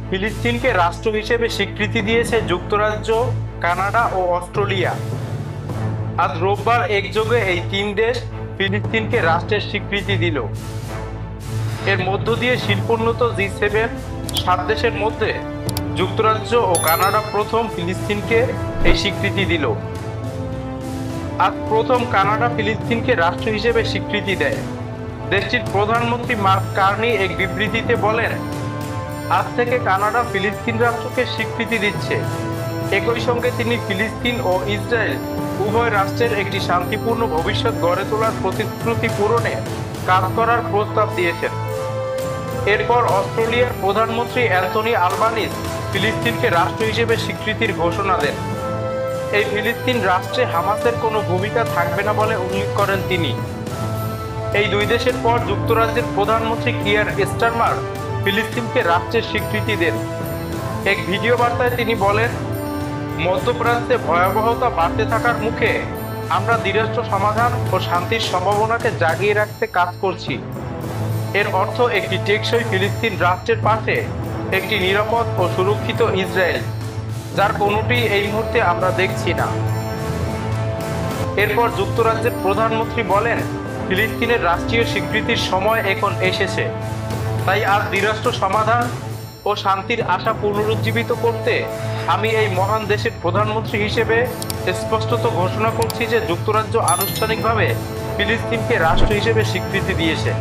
ফিলিস্তিনকে রাষ্ট্র হিসেবে স্বীকৃতি দিয়েছে যুক্তরাজ্য, কানাডা ও অস্ট্রেলিয়া। আজ রোববার একযোগে এই তিন দেশ ফিলিস্তিনকে রাষ্ট্রের স্বীকৃতি দিল। এর মধ্য দিয়ে শিল্পোন্নত জি7 7 দেশের মধ্যে যুক্তরাজ্য ও কানাডা প্রথম ফিলিস্তিনকে এই স্বীকৃতি দিল। আজ প্রথম কানাডা ফিলিস্তিনকে রাষ্ট্র হিসেবে স্বীকৃতি দেয়। দেশটির প্রধানমন্ত্রী মার্ক কার্নি এক বিবৃতিতে বলেন, আজ থেকে কানাডা ফিলিস্তিন রাষ্ট্রকে স্বীকৃতি দিচ্ছে। একই সঙ্গে তিনি ফিলিস্তিন ও ইসরায়েল উভয় রাষ্ট্রের একটি শান্তিপূর্ণ ভবিষ্যৎ গড়ে তোলার প্রতিশ্রুতি পূরণে কাজ করার প্রস্তাব দিয়েছেন। এরপর অস্ট্রেলিয়ার প্রধানমন্ত্রী অ্যান্থনি আলবানিজ ফিলিস্তিনকে রাষ্ট্র হিসেবে স্বীকৃতির ঘোষণা দেন। এই ফিলিস্তিন রাষ্ট্রে হামাসের কোনো ভূমিকা থাকবে না বলে উল্লেখ করেন তিনি। এই দুই দেশের পর যুক্তরাজ্যের প্রধানমন্ত্রী কিয়ার স্টারমার ফিলিস্তিনকে রাষ্ট্রের স্বীকৃতি দেন। এক ভিডিও বার্তায় তিনি বলেন, মধ্যপ্রাচ্যে ভয়াবহতা বাড়তে থাকার মুখে আমরা দ্বিরাষ্ট্র সমাধান ও শান্তির সম্ভাবনাকে জাগিয়ে রাখতে কাজ করছি। এর অর্থ একটি টেকসই ফিলিস্তিন রাষ্ট্রের পাশে একটি নিরাপদ ও সুরক্ষিত ইসরায়েল, যার কোনোটি এই মুহূর্তে আমরা দেখছি না। এরপর যুক্তরাজ্যের প্রধানমন্ত্রী বলেন, ফিলিস্তিনের রাষ্ট্রীয় স্বীকৃতির সময় এখন এসেছে। তাই আজ দ্বিরাষ্ট্র সমাধান ও শান্তির আশা পুনরুজ্জীবিত করতে আমি এই মহান দেশের প্রধানমন্ত্রী হিসেবে স্পষ্টত ঘোষণা করছি যে যুক্তরাজ্য আনুষ্ঠানিকভাবে ফিলিস্তিনকে রাষ্ট্র হিসেবে স্বীকৃতি দিয়েছে।